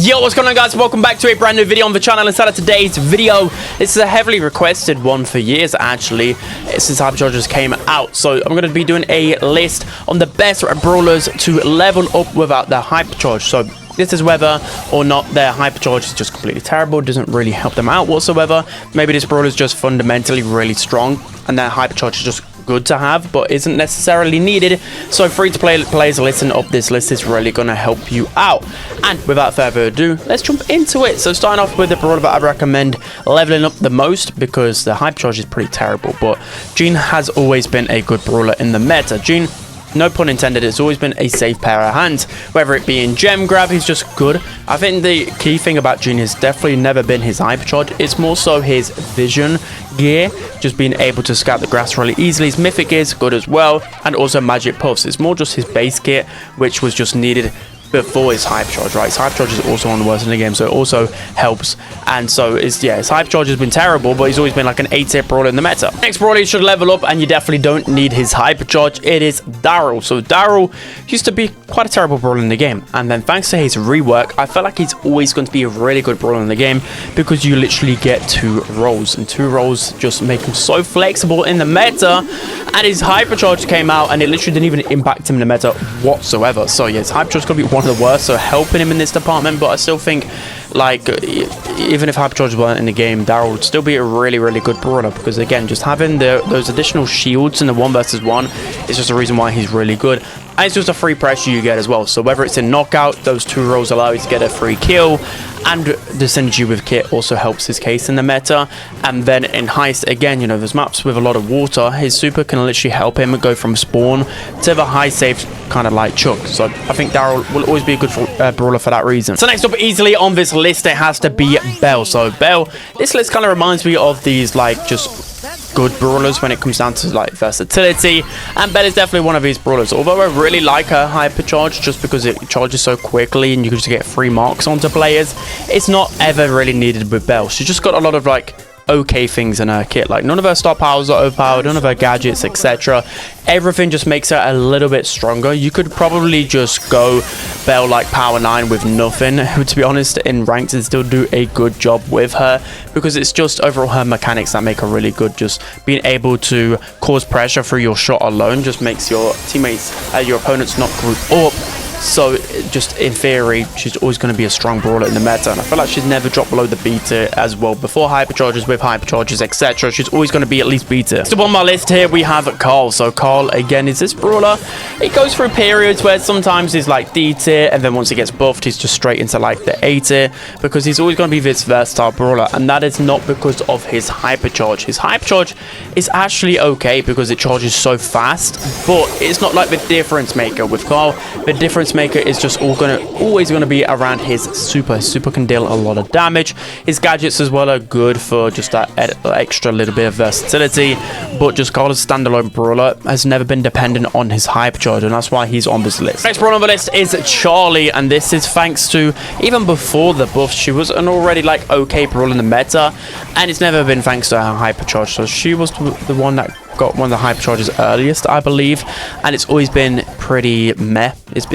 Yo, what's going on, guys? Welcome back to a brand new video on the channel. Inside of today's video, this is a heavily requested one for years, actually, since Hyperchargers came out. So I'm going to be doing a list on the best brawlers to level up without their Hypercharge. So this is whether or not their Hypercharge is just completely terrible, doesn't really help them out whatsoever. Maybe this brawler is just fundamentally really strong and their Hypercharge is just good to have, but isn't necessarily needed. So free-to-play players, listen up, this list is really going to help you out. And without further ado, let's jump into it. So starting off with the brawler that I recommend leveling up the most, because the Hypercharge is pretty terrible, but Jean has always been a good brawler in the meta. Jean, no pun intended, it's always been a safe pair of hands, whether it be in gem grab, he's just good. I think the key thing about Jean has definitely never been his Hypercharge, it's more so his vision gear, just being able to scout the grass really easily. His mythic gear is good as well, and also magic puffs. It's more just his base kit, which was just needed before his Hypercharge, right? His Hypercharge is also one of the worst in the game, so it also helps. And so his Hypercharge has been terrible, but he's always been like an 8-tier brawler in the meta. Next brawler you should level up, and you definitely don't need his Hypercharge, it is Daryl. So Daryl used to be quite a terrible brawler in the game, and then thanks to his rework, I felt like he's always going to be a really good brawler in the game, because you literally get 2 rolls, and 2 rolls just make him so flexible in the meta. And his Hypercharge came out, and it literally didn't even impact him in the meta whatsoever. So yeah, his Hypercharge is going to be one of the worst, so helping him in this department. But I still think, like, even if Hypercharge weren't in the game, Daryl would still be a really good brawler, because again, just having those additional shields in the 1 versus 1 is just a reason why he's really good. And it's just a free pressure you get as well. So whether it's in knockout, those 2 rolls allow you to get a free kill, and the synergy with kit also helps his case in the meta. And then in heist, again, you know, there's maps with a lot of water, his super can literally help him go from spawn to the high safe kind of like chuck. So I think Daryl will always be a good brawler for that reason. So next up, easily on this list, it has to be Belle. So Belle, this list kind of reminds me of these like just good brawlers when it comes down to like versatility, and Belle is definitely one of these brawlers. Although I really like her Hypercharge just because it charges so quickly and you can just get free marks onto players, it's not ever really needed with Belle. She's just got a lot of like okay things in her kit, like none of her star powers are overpowered, none of her gadgets, etc. Everything just makes her a little bit stronger. You could probably just go Belle like power 9 with nothing, to be honest, in ranked, and still do a good job with her, because it's just overall her mechanics that make her really good. Just being able to cause pressure through your shot alone just makes your teammates, your opponents, not group up. So just in theory, she's always going to be a strong brawler in the meta, and I feel like she's never dropped below the B tier as well. Before Hypercharges, with Hypercharges, etc., she's always going to be at least B tier. So on my list here we have Carl. So Carl, again, is this brawler. He goes through periods where sometimes he's like D tier, and then once he gets buffed, he's just straight into like the A tier, because he's always going to be this versatile brawler, and that is not because of his Hypercharge. His Hypercharge is actually okay because it charges so fast, but it's not like the difference maker with Carl. The difference maker is just always going to be around his super. His super can deal a lot of damage. His gadgets as well are good for just that extra little bit of versatility, but just Carl as a standalone brawler has never been dependent on his Hypercharge, and that's why he's on this list. Next brawler on the list is Charlie, and this is thanks to, even before the buff, she was an already like okay brawler in the meta, and it's never been thanks to her Hypercharge. So she was the one that got one of the Hypercharges earliest, I believe, and it's always been pretty meh. It's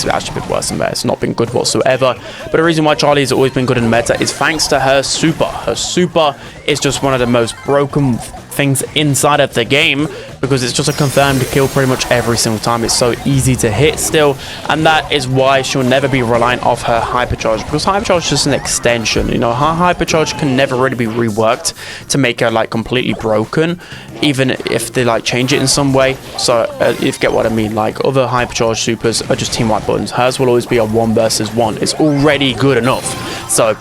actually a bit worse than that. It's not been good whatsoever. But the reason why Charlie has always been good in the meta is thanks to her super. Her super is just one of the most broken things inside of the game, because it's just a confirmed kill pretty much every single time. It's so easy to hit still, and that is why she'll never be reliant off her Hypercharge, because Hypercharge is just an extension. You know, her Hypercharge can never really be reworked to make her like completely broken, even if they like change it in some way. So if you get what I mean, like other Hypercharge supers are just team wipe buttons. Hers will always be a 1 versus 1. It's already good enough. So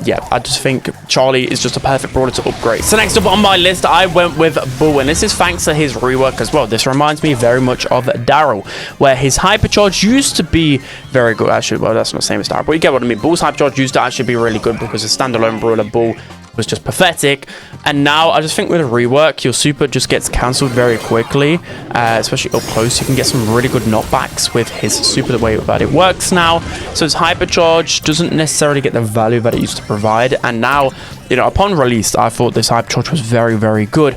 yeah, I just think Charlie is just a perfect brawler to upgrade. So next up on my list, I went with Bull, and this is thanks to his rework as well. This reminds me very much of Daryl, where his Hypercharge used to be very good. Actually, well, that's not the same as Daryl, but you get what I mean. Bull's Hypercharge used to actually be really good, because a standalone brawler, Bull was just pathetic. And now I just think with a rework, your super just gets cancelled very quickly, especially up close. You can get some really good knockbacks with his super, the way that it works now. So his Hypercharge doesn't necessarily get the value that it used to provide, and now, you know, upon release, I thought this Hypercharge was very good.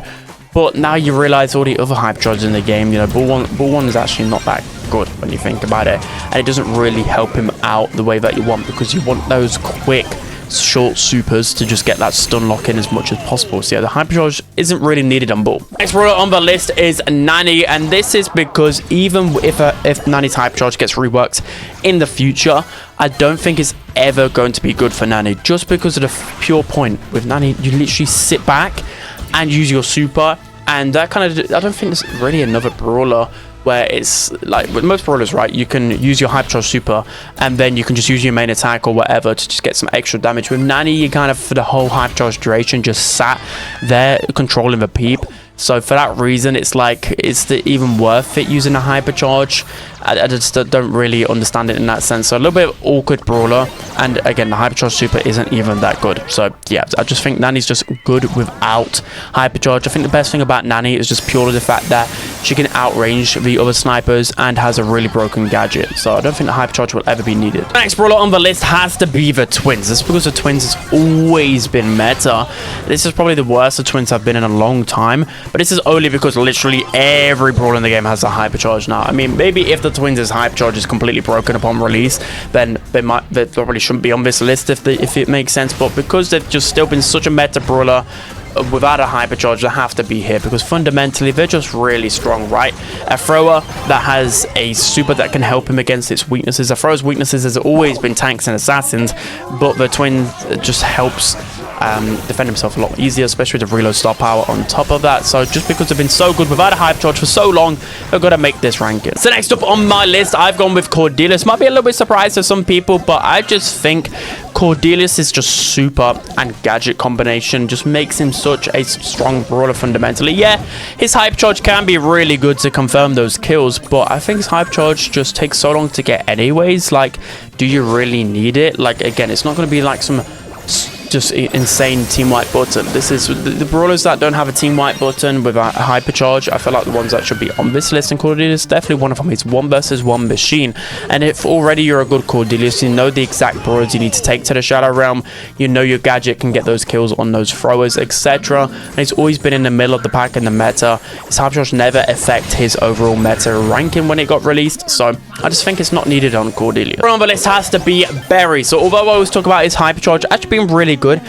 But now you realize all the other Hypercharges in the game, you know, Bull 1 is actually not that good when you think about it, and it doesn't really help him out the way that you want, because you want those quick short supers to just get that stun lock in as much as possible. So yeah, the hypercharge isn't really needed on Bull. Next brawler on the list is Nani, and this is because even if Nani's hypercharge gets reworked in the future, I don't think it's ever going to be good for Nani, just because of the pure point with Nani. You literally sit back and use your super, and that kind of, I don't think there's really another brawler where it's like with most brawlers, right? You can use your hypercharge super and then you can just use your main attack or whatever to just get some extra damage. With Nani, you kind of, for the whole hypercharge duration, just sat there controlling the peep. So for that reason, it's like, is it even worth it using a hypercharge? I just don't really understand it in that sense. So a little bit of awkward brawler, and again, the hypercharge super isn't even that good. So yeah, I just think Nani's just good without hypercharge. I think the best thing about Nani is just purely the fact that she can outrange the other snipers and has a really broken gadget. So I don't think the hypercharge will ever be needed. The next brawler on the list has to be the twins. This is because the twins has always been meta. This is probably the worst the twins have been in a long time, but this is only because literally every brawler in the game has a hypercharge now. I mean, maybe if the twins' hypercharge is completely broken upon release, then they probably shouldn't be on this list if it makes sense. But because they've just still been such a meta brawler without a hypercharge, they have to be here because fundamentally they're just really strong, right? A thrower that has a super that can help him against its weaknesses. A thrower's weaknesses has always been tanks and assassins, but the twin just helps defend himself a lot easier, especially with the reload star power on top of that. So just because they've been so good without a hypercharge for so long, they've got to make this ranking. So next up on my list, I've gone with Cordelius. Might be a little bit surprised to some people, but I just think Cordelius is just super and gadget combination just makes him such a strong brawler fundamentally. Yeah, his hypercharge can be really good to confirm those kills, but I think his hypercharge just takes so long to get anyways. Like, do you really need it? Like, again, it's not going to be like some just insane team wipe button. This is the brawlers that don't have a team wipe button with a hypercharge. I feel like the ones that should be on this list, and Cordelius is definitely one of them. It's 1 versus 1 machine, and if already you're a good Cordelius, you know the exact brawlers you need to take to the Shadow Realm. You know your gadget can get those kills on those throwers, etc. And he's always been in the middle of the pack in the meta. His hypercharge never affect his overall meta ranking when it got released, so I just think it's not needed on Cordelius. On the list has to be Belle. So although I always talk about his hypercharge actually being really good,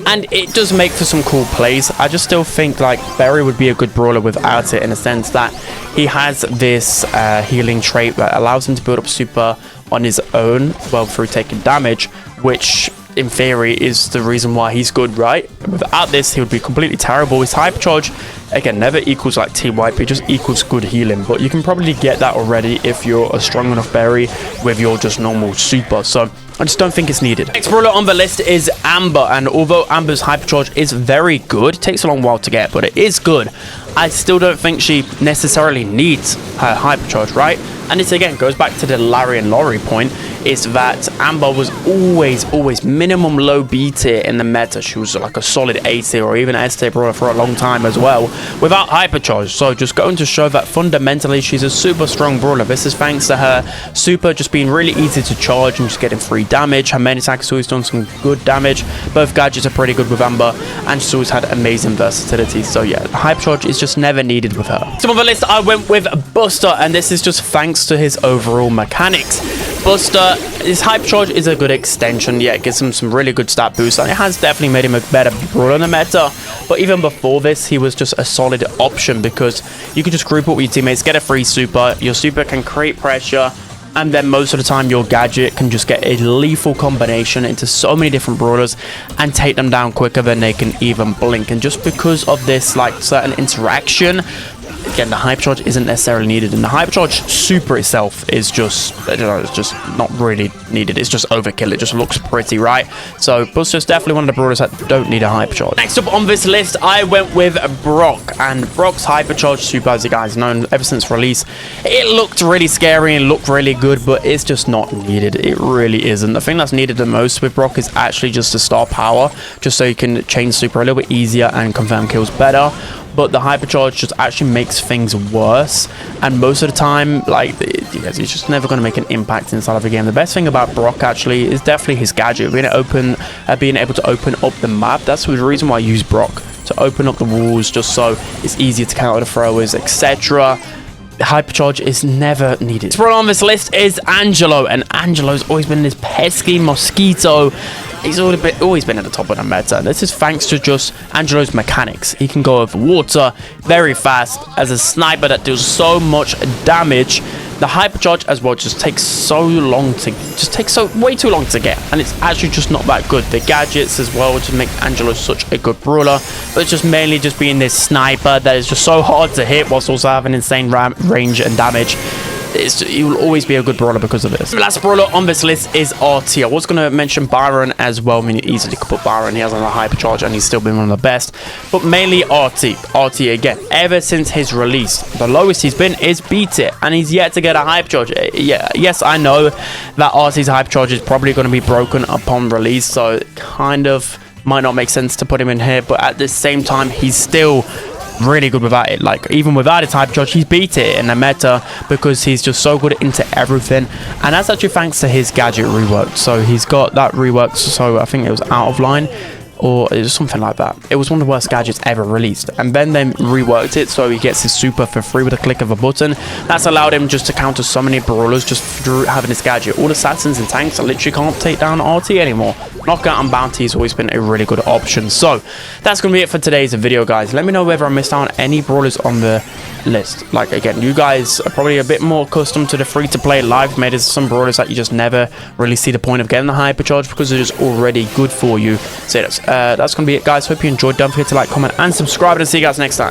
and it does make for some cool plays, I just still think like Belle would be a good brawler without it, in a sense that he has this healing trait that allows him to build up super on his own, well, through taking damage, which in theory is the reason why he's good, right? Without this, he would be completely terrible. His hypercharge, again, never equals like team wipe, it just equals good healing, but you can probably get that already if you're a strong enough Belle with your just normal super. So I just don't think it's needed. Next brawler on the list is Amber, and although Amber's hypercharge is very good, it takes a long while to get, but it is good, I still don't think she necessarily needs her hypercharge, right? And this again goes back to the Larry and Laurie point, is that Amber was always minimum low B tier in the meta. She was like a solid A tier or even S tier brawler for a long time as well, without hypercharge. So just going to show that fundamentally she's a super strong brawler. This is thanks to her super just being really easy to charge and just getting free damage. Her main attack has always done some good damage. Both gadgets are pretty good with Amber, and she's always had amazing versatility. So yeah, the hypercharge is just never needed with her. So on the list, I went with Buster, and this is just thanks to his overall mechanics. Buster, his hypercharge is a good extension. Yeah, it gives him some really good stat boosts, and it has definitely made him a better brawler in the meta. But even before this, he was just a solid option because you could just group up with your teammates, get a free super. Your super can create pressure, and then most of the time your gadget can just get a lethal combination into so many different brawlers and take them down quicker than they can even blink. And just because of this like certain interaction, again, the hypercharge isn't necessarily needed, and the hypercharge super itself is just, I don't know, it's just not really needed. It's just overkill. It just looks pretty, right? So Buster's definitely one of the brawlers that don't need a hypercharge. Next up on this list, I went with Brock, and Brock's hypercharge super, as you guys know, ever since release, it looked really scary and looked really good, but it's just not needed. It really isn't. The thing that's needed the most with Brock is actually just the star power, just so you can chain super a little bit easier and confirm kills better. But the hypercharge just actually makes things worse, and most of the time, like, it's just never going to make an impact inside of the game. The best thing about Brock actually is definitely his gadget, being able to open up the map. That's the reason why I use Brock, to open up the walls, just so it's easier to counter the throwers, etc. hypercharge is never needed. Brawler on this list is Angelo, and Angelo's always been this pesky mosquito. He's always been at the top of the meta. This is thanks to just Angelo's mechanics. He can go over water very fast as a sniper that deals so much damage. The hypercharge as well just takes way too long to get, and it's actually just not that good. The gadgets as well just make Angelo such a good brawler, but it's just mainly just being this sniper that is just so hard to hit whilst also having insane range and damage. He will always be a good brawler because of this. The last brawler on this list is RT. I was going to mention Byron as well. I mean, you easily could put Byron. He has a hypercharge and he's still been one of the best. But mainly RT. RT again, ever since his release, the lowest he's been is beat it, and he's yet to get a hypercharge. Yeah, yes, I know that RT's hypercharge is probably going to be broken upon release, so it kind of might not make sense to put him in here. But at the same time, he's still really good without it. Like, even without his hypercharge, he's beat it in the meta because he's just so good into everything, and that's actually thanks to his gadget rework. So he's got that reworked, so I think it was out of line, or it was something like that. It was one of the worst gadgets ever released, and then they reworked it so he gets his super for free with a click of a button. That's allowed him just to counter so many brawlers just through having this gadget. All assassins and tanks literally can't take down RT anymore. Knockout and bounty has always been a really good option. So that's going to be it for today's video, guys. Let me know whether I missed out on any brawlers on the list. Like, again, you guys are probably a bit more accustomed to the free-to-play live. Maybe there's some brawlers that you just never really see the point of getting the hypercharge because they're just already good for you. So that's going to be it, guys. Hope you enjoyed. Don't forget to like, comment, and subscribe, and see you guys next time.